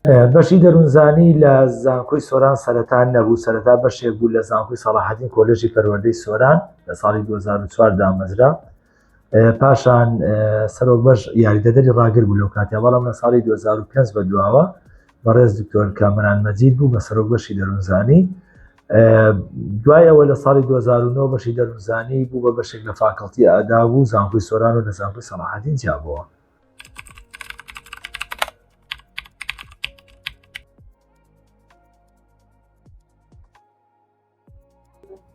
بەشی دەروونزانی لە زانکۆی سۆران سەرەتا نەبوو. سەرەتا بەشێک بوو لە زانکۆی سەلاحەدین کۆلێژی پەروەردەی سۆران لە ساڵی 2004 دامەزرا. پاشان سەرۆکبەش یاریدەدەری ڕاگر بوو لەو کاتیا، بەڵام لە ساڵی 2005 بەدواوە بەڕێز دکتۆر کامەران مەجید بوو بە سەرۆکبەشی دەروونزانی. دوای ئەوە لە ساڵی 2009 بەشی دەروونزانی بوو بە بەشێک لە فاکڵتی ئادا بوو زانکۆی سۆران و لە زانکۆی سەلاحەدین جیابەوە.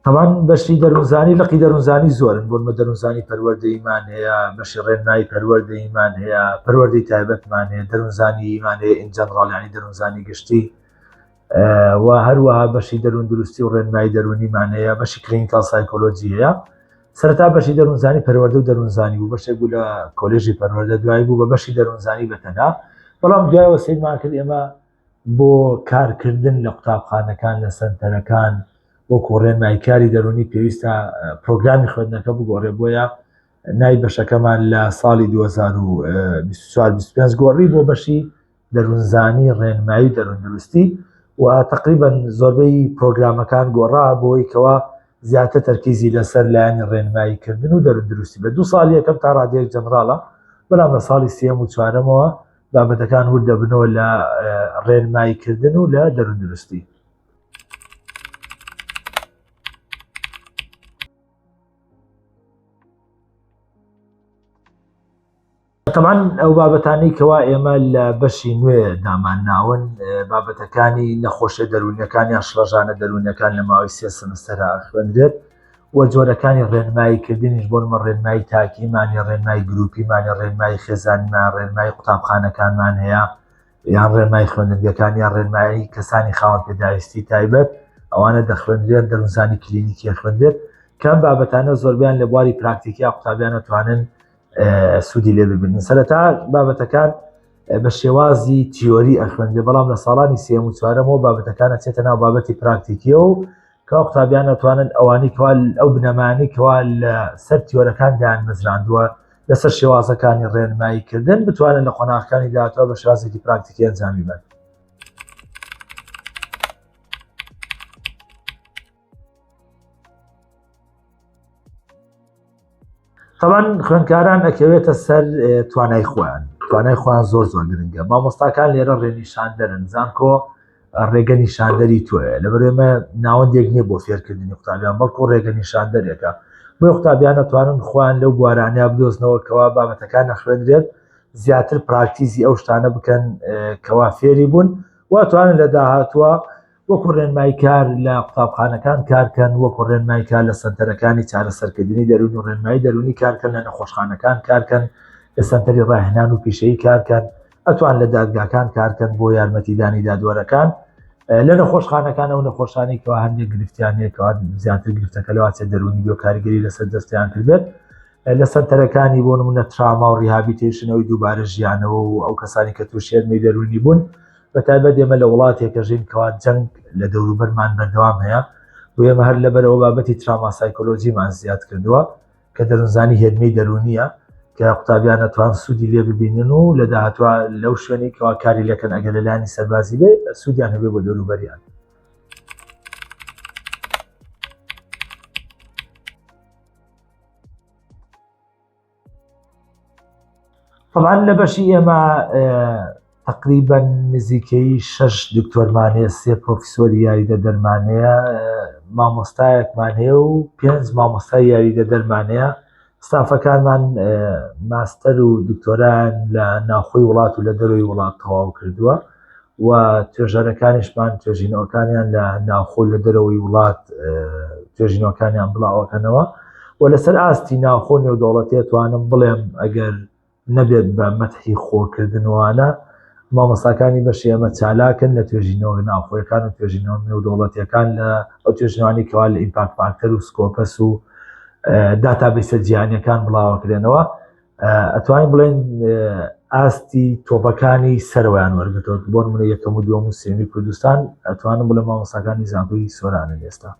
تەمان بەشی دەروونزانی لەقی دەروونزانی زۆرن، بۆمە دەروونزانی پەروەردەیمان هەیە، بەشی ڕێنمایی پەروەردەیمان هەیە، پەروەردەی تایبەتمان هەیە، دەروونزانیمان هەیە ئینجەنڕاڵ، دەروونزانی گشتی، و هەروەها بەشی دەروون دروستی و ڕێنمایی دەرونیمان هەیە، بەشی کلینیکال سایکۆلۆجی هەیە. سەرەتا بەشی دەروونزانی پەروەردە و دەروونزانی بوو، بەشێک بوو لە کۆلێژی پەروەردە، دوای بوو بە بەشی دەروونزانی بەتەنها. بەڵام دوایەوە سەیرمان کرد ئێمە بۆ کارکردن لە قوتابخانەکان، لە سەنتەرەکان، وەکو ڕێنماییکاری دەرونی پێویستە پرۆگرامی خوێندنەکە بگۆڕێ. بۆیە نای بەشەکەمان لە ساڵی 2024-25 گۆڕی بۆ بەشی دەروونزانی ڕێنمایی دەروندروستی، و تقریبا زۆربەی پرۆگرامەکان گۆڕا بۆی کەوا زیاتر تەرکیزی لەسەر لایەنی ڕێنماییکردن و دەروندروستی. بە 2 ساڵ یەکەم تا ڕادیەک جەنراڵە، بەڵام لە ساڵی سێم و چوارەمەوە بابەتەکان وردەبنەوە لە ڕێنماییکردن و لە دەروندروستی. تەمان ئەو بابەتانەی کەوا ئێمە لە بەشی نوێ دامان ناون، بابەتەکانی نەخۆشیە دەرونیەکان یان شڵەژانە دەرونیەکان لە ماوەی 3 سەمستەرا خوێندرێت، و جۆرەکانی ڕێنماییکردنیش بۆنمە ڕێنمایی تاکیمانی، ڕێنمایی گروپیمانی، ڕێنمایی خێزانمان، ڕێنمایی قوتابخانەکانمان هەیە، یان ڕێنمایی خوێندنگەکان، یان ڕێنمایی کەسانی خاوەن پێداویستی تایبەت، ئەوانە دەخوێنرێن دەروونزانی کلینیکی خوێندرێت. کەم بابەتانە زۆربیان لە بواری پراکتیکی قوتابیان دەتوانن سوودی لێ ببینن. سەرەتا بابەتەکان بە شێوازی تیۆری ئەخوێندرێت، بەڵام لە ساڵانی سێم و چوارەمەوە بابەتەکان ئەچێتە ناو بابەتی پراکتیکیەوە و کە قوتابیان دەتوانن ئەوانەی کەوا ئەو بنەمانی کەوا لە سەر تیۆرەکان دایانمەزراندووە لەسەر شێوازەکانی ڕێنماییکردن بتوانن لە قۆناغەکانی داهاتوە بە شێوازێکی پراکتیکی ئەنجامی بدەن. تەمان خوێندکاران ئەکەوێتە سەر توانای خۆیان، توانای خۆیان زۆر گرنگە. مامۆستاکان لێرە ڕێنیشاندەرن، زانکۆ ڕێگە نیشاندەری توێ، لەبەرێمە ناوەندێک نییە بۆ فێرکردنی قوتابیان، بەڵکو ڕێگە نیشاندەرێکە. بۆی قوتابیان دەتوانن خۆیان لەو بوارانەیە بدۆزنەوە کەوا بابەتەکان نەخوێندرێت، زیاتر پراکتیزی ئەو شتانە بکەن کەوا فێری بوون، واتوانن لە داهاتوە وەکو ڕێنماییکار لە قوتابخانەکان کارکەن، وەکو ڕێنماییکار لە سەنتەرەکانی چارەسەرکردنی دەرونی و ڕێنمایی دەرونی کارکەن، لە نەخۆشخانەکان کارکەن، لە سەنتەری ڕاهێنان و پیشەیی کارکەن، ئەتوان لە دادگاکان کارکەن بۆ یارمەتیدانی دادوەرەکان، لە نەخۆشخانەکان و نەخۆشخانەی کەوا هەندێک گرفتیانەیەکەوە زیاتر گرفتەکە لەواتێ دەرونی بۆ کاریگەری لەسەر دەستیان کردبێت. لە سەنتەرەکانی بۆ نمونە تراما و ریهابیتیشنەوەی دووبارە ژیانەوە و ئەو کەسانی کە تووشی هێرمەی دەرونی بوون، بەتایبەت ئێمە لە وڵاتێکە ژین کەوا جەنگ لە دەوروبەرمان بەردەوام هەیە، بۆ ئێمە هەر لەبەرەوە بابەتی تراما سایکۆلۆجیمان زیاد کردووە کە دەروونزانی هێرمەی دەرونیە، کە قوتابیان دەتوان سوودی لێ ببینن و لە داهاتوە لەو شوێنی کەوا کاری لەکەن ئەگەر لەلایەنی سەربازی بێ سوودیان هەبێ بۆ دەوروبەریان. طبعاً لە بەشی ئێمە تقریبا نزیکەی 6 دکتۆرمان هەیە، 3 پرۆفیسۆری یاریدە دەرمان هەیە، مامۆستایەکمان هەیە و 5 مامۆستای یاریدە دەرمان هەیە. ستافەکانمان ماستەر و دکتۆران لە ناوخۆی وڵات و لە دەرەوەی وڵات تەواو کردووە، و توێژەرەکانیشمان توێژینەوەکانیان لە ناوخۆ لە دەرەوەی وڵات توێژینەوەکانیان بڵاوەکەنەوە. و لەسەر ئاستی ناوخۆ نێودەوڵەتی توانم بڵێم ئەگەر نەبێت بە مەتحی خۆکردنوانە مامۆستاکانی بەشی ئەمە چالاکن لە توێژینەوە ناوخۆیەکان و توێژینەوە نێودەوڵەتیەکان لە ئەو توێژینەوانی کەوا لە ئیمپاکت فاکتەر و سکۆپەس و داتابیسە جیهانیەکان بڵاوەکرێنەوە. ئەتوانین بڵێن ئاستی تۆپەکانی سەرەوەیان وەرگتەوە، بۆ نمونە یەکەم و دووەم و سێمی کوردستان ئەتوانم بڵێم مامۆستاکانی زانکۆی سۆرانن ئێستا.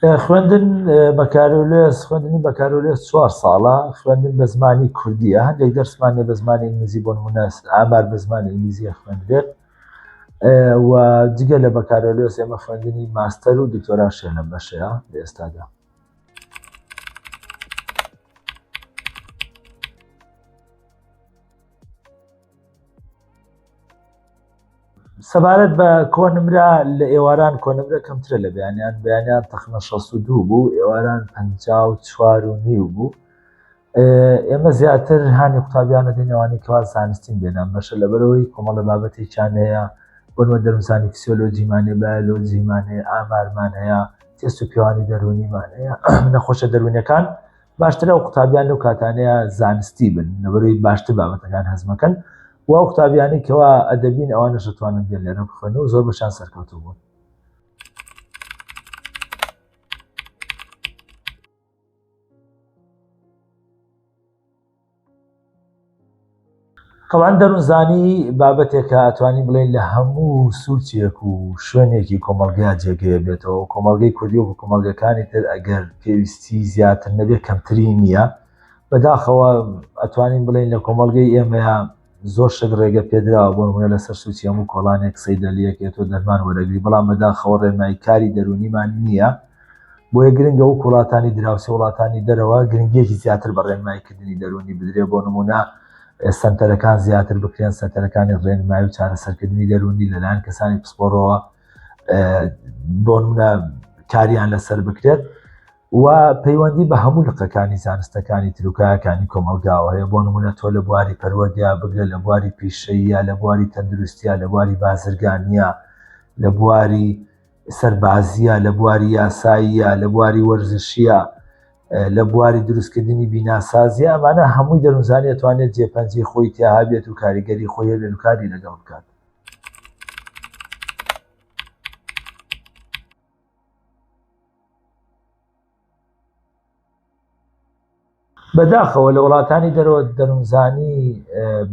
خوێندن بەکارۆلێس خوێندنی بەکارۆلێس 4 ساڵە خوێندن بە زمانی کوردیە هەندێک دەرسمانێ بە زمانی ئینگلیزی بۆ نمونە ئامار بە زمانی ئینگلیزیە خوێندرێت و جگە لە بەکارۆلێس ئێمە خوێندنی ماستەر و دکتۆراشیە لەم بەشەیە لە ئێستادا. سەبارەت بە کۆنمرە لە ئێواران کۆنمرە کەمترە لە بەیانیان تەخمە 62 بوو ئێواران 54.5 بوو. ئێمە زیاتر هانی قوتابیانە دێنەوانی کەوا زانستین بێنان بەشە لەبەرەوەی کۆمەڵە بابەتێکیان هەیە بۆنوە دەروونزانی فسیۆلۆجیمان بایۆلۆجیمان هەیە ئامارمان هەیە تێست و پیاوانی دەرونیمان هەیە نەخۆشە دەرونیەکان باشترە و قوتابیان لەو کاتانەیە زانستی بن لەبەرەوەی باشتر بابەتەکان هەزمەکەن و قوتابیانی کەوا ئەدەبین ئەوانەش دەتوانن بێن لێرە بخوێن و زۆر بەشان سەرکەوتوو بوون. طبعاً دەروونزانی بابەتێکە ئەتوانین بڵێن لە هەموو سوورچێک و شوێنێکی کۆمەڵگەیە جێگەیە بێتەوە کۆمەڵگەی کوردی و کۆمەڵگەکانی تر ئەگەر پێویستی زیاتر نەبێت کەمتری نییە بەداخەوە ئەتوانین بڵێن لە کۆمەڵگەی ئێمەیە زۆر شت ڕێگە پێدراوە بۆ نمونە لەسەر سووچی هەموو کۆڵانێک سەیدەلیەکێتەوە دەرمان وەرەگری بەڵام بەداخەوە ڕێنمایی کاری دەرونیمان نییە بۆیە گرنگە و وڵاتانی دراوسێ وڵاتانی دەرەوە گرنگیەکی زیاتر بە ڕێنماییکردنی دەرونی بدرێ بۆ نمونە سنتەرەکان زیاتر بکرێن سەنتەرەکانی ڕێنمایی و چارەسەرکردنی دەرونی لەلایەن کەسانی پسپۆڕەوە بۆ نمونە کاریان لەسەر بکرێت و پەیوەندی بە هەموو لقەکانی زانستەکانی تروکایەکانی کۆمەلگاوە هەیە بۆ نمونە تۆ لە بواری پەروەردیا بگرێت لە بواری پیشەیە لە بواری تەندروستیە لە بواری بازرگانیە لە بواری سەربازیە لە بواری یاساییە لە بواری وەرزشیە لە بواری دروستکردنی بیناسازیە ئەمانە هەمووی دەروونزانی ئەتوانێت جێپەنجی خۆی تیاها بێت و کاریگەری خۆی هەبێت و کاری لەگەڵ بکات. بەداخەوە لە وڵاتانی دەرەوە دەروونزانی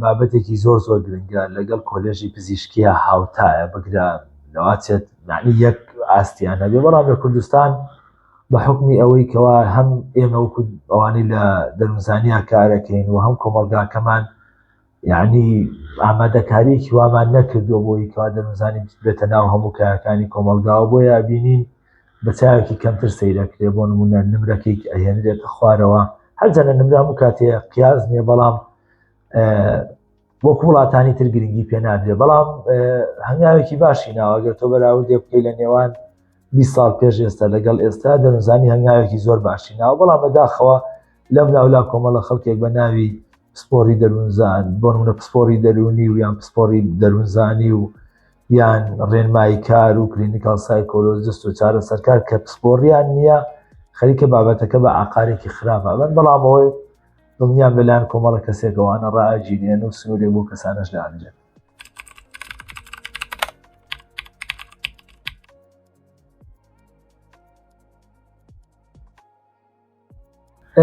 بابەتێکی زۆر گرنگە لەگەڵ کۆلێژی پزیشکیە هاوتایە بگرە لەواتێت معنی یەک ئاستیان هەبێ بەڵام لە کوردستان بە حکمی ئەوەی کەوا هەم ئێمە وەکو ئەوانەی لە دەروونزانیە کارەکەین و هەم کۆمەلگاکەمان یعنی ئامادەکاریەکی وامان نەکردووە بۆی کەوا دەروونزانی بێتە ناو هەموو کارەکانی کۆمەلگاوە بۆیە بینین بە چاوێکی کەمتر سەیرەکرێ بۆ نمونە نمرەکەی ئەهێنرێتە خوارەوە هەرجەنە نمرە هەموو کاتێ قیاز نییە بەڵام وەکو وڵاتانی تر گرنگی پێ نادرێت بەڵام هەنگاوێکی باشی ناوە ئەگەر تۆ بەراوردێ بکەی لە نێوان 20 ساڵ پێش ئێستا لەگەڵ ئێستا دەروونزانی هەنگاوێکی زۆر باشی ناوە بەڵام بەداخەوە لەم ناولا کۆمەڵە خەڵکێک بە ناوی پسپۆڕی دەروونزان بۆ نمونە پسپۆڕی دەرونی و یان پسپۆڕی دەروونزانی و یان ڕێنمایی کار و کلینیکال سایکۆلۆجیست و چارەسەرکار کە پسپۆڕیان نییە خەریکە بابەتەکە بە ئاقارێکی خراپە بەڵام ئەوەی دڵنیام لەلایەن کۆمەڵە کەسێکەوەوانە ڕائاجینێن و سنوورێ بۆ کەسانەش داهەنجێت.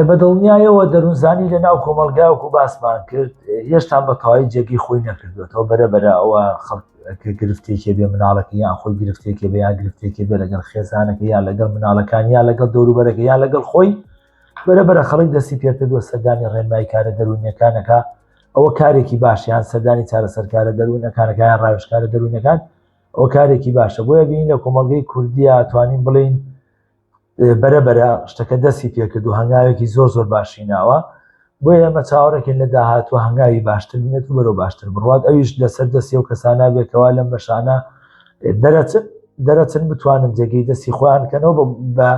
بە دڵنیایەوە دەروونزانی لە ناو کۆمەلگاوەکو باسمان کرد هێشتا بە تەواوی جێگەی خۆی نەکردوێتەوە بەرەبەرە ئەوە خەڵک گرفتێکی بێ مناڵەکە یان خۆی گرفتێکی بێ یان گرفتێکی بێ لەگەڵ خێزانەکە یان لەگەڵ مناڵەکانی یان لەگەڵ دەوروبەرەکە یان لەگەڵ خۆی بەرەبەرە خەڵک دەستی پێکردووە سەردانی ڕێنمایی کارە دەرونیەکانەکە ئەوە کارێکی باشە یان سەردانی چارەسەرکارە دەرونەکانەکە یان ڕاوێژکارە دەرونەکان ئەوە کارێکی باشە بۆیە بینین لە کۆمەڵگەی کوردیە توانین بڵین بەرەبەرە شتەکە دەستی پێکرد و هەنگاوێکی زۆر باشی ناوە بۆیە ئێمە چاوەڕێکین لە داهاتوە هەنگاوی باشتر بێت و بەرەو باشتر بڕوات ئەویش لەسەر دەستی و کەسانە بێتەوە لەم بەشانە دەرەچن بتوانن جێگەی دەستی خۆیان بکەنەوە بە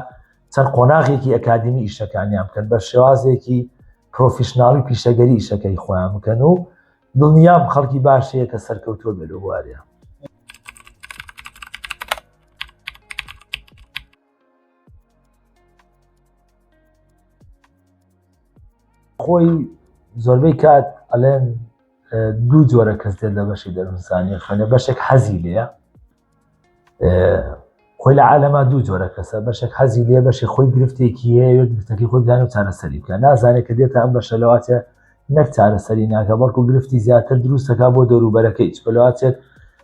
چەند قۆناغێکی ئەکادمی ئیشەکانیان بکەن بە شێوازێکی پرۆفیشناڵی پیشەگەری ئیشەکەی خۆیان بکەن و دڵنیام خەڵکی باشەیە کە سەرکەوتووە بێت لەو بوارەیە. خۆی زۆربەی کات ئەڵێن دوو جۆرە کەس دێت لە بەشی دەروونزانی خوێنێ بەشێک حەزی لێە خۆی لە عالەما دوو جۆرە کەسە بەشێک حەزی لێ بەشی خۆی گرفتێکی هەیە گرفتەکەی خۆی بدانێت و چارەسەری بکە نازانێت کە دێتە ئەم بەشە لەواتێ نەک چارەسەری ناکە بەڵکو گرفتی زیاتر دروستەکە بۆ دەوروبەرەکەی چ لەواتێت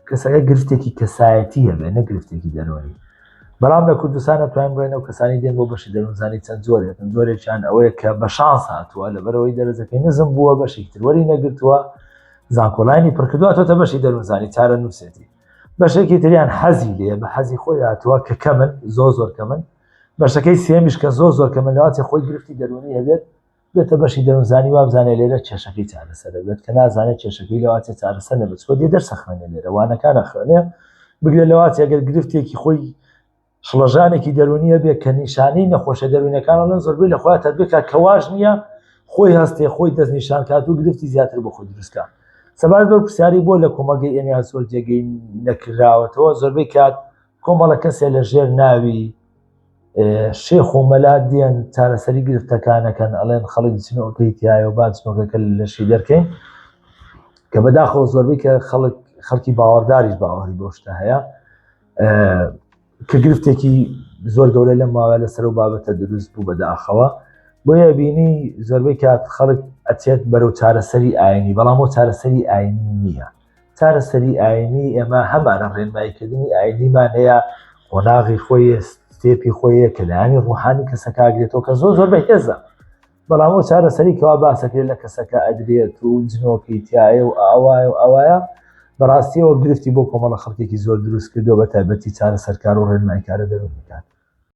کەسەکە گرفتێکی کەسایەتی هەبێ نە گرفتێکی دەرۆنی بەڵام لە کوردستان توانین بڕێنەوە کەسانی دێن بۆ بەشی دەروونزانی چەند جۆرێکیان ئەوەیە کە بە شانس هاتووە لەبەرەوەی دەرەجەکەی نزم بووە بەشێکی تر وەری نەگرتووە زانکۆڵانی پڕکردووە بەشی دەروونزانی چارە نووسێتی بەشێکی تریان حەزی لێ بە حەزی خۆی هاتووە کە کەمن زۆر کەمن بەشەکەی سێمیش کە زۆر کەمن لەواتی خۆی گرفتی دەرونی هەبێت بێتە بەشی دەروونزانی وابزانێ لێرە کێشەکەی چارەسەر دەبێت کە نازانێت کێشەکەی لەواتی چارەسەر نەبێت چۆ دێ دەرسە خوێنێ لێرە وانەکانە خوێنێ بگرێ لەواتی ئەگەر گرفتێکی خۆی شڵەژانێکی دەرونیە بێ کە نیشانەی نەخۆشە دەرونەکانەڵەن زۆربەی لە خۆیان تەطبیقکات کە واژ نییە خۆی هەستێ خۆی دەست نیشان کات و گرفتی زیاتر بۆ خۆی دروستکە سەبارەت بە پرسیاری بۆ لە کۆمەڵگەی ئێنیا زۆر جێگەی نەکراوەتەوە زۆربەی کات کۆمەڵە کەسێ لە ژێر ناوی شێخ و مەلا دێن چارەسەری گرفتەکانەکەن ئەڵێن خەڵک چنەوەکەی تایە و با چنەوەکە لەشی دەرکەین کە بەداخەوە زۆربەی کە خەڵکی باوەڕداریش باوەڕی بۆ شتە هەیە کە گرفتێکی زۆر گەورە لەم ماوە لەسەر و بابەتە دروست بوو بەداخەوە بۆیە بینی زۆربەی کات خەڵک ئەچێت بەرەو چارەسەری ئاینی بەڵام بۆ چارەسەری ئاینی نییە چارەسەری ئاینی ئێمە هەمانە ڕێنماییکردنی ئاینیمان هەیە قۆناغی خۆی ستێپی خۆیە کە لایانی ڕوحانی کەسەکە ئاگرێتەوە کە زۆر بە هێزە بەڵام بۆ چارەسەری کەوا باسەکرێت لە کەسەکە ئەدرێت و جنۆکەی تایە و ئەوایە بەڕاستیەوە گرفتی بۆ کۆمەڵە خەڵکێکی زۆر دروست کردو بە تایبەتی چارەسەرکار و ڕێنماییکارە دەروون بکات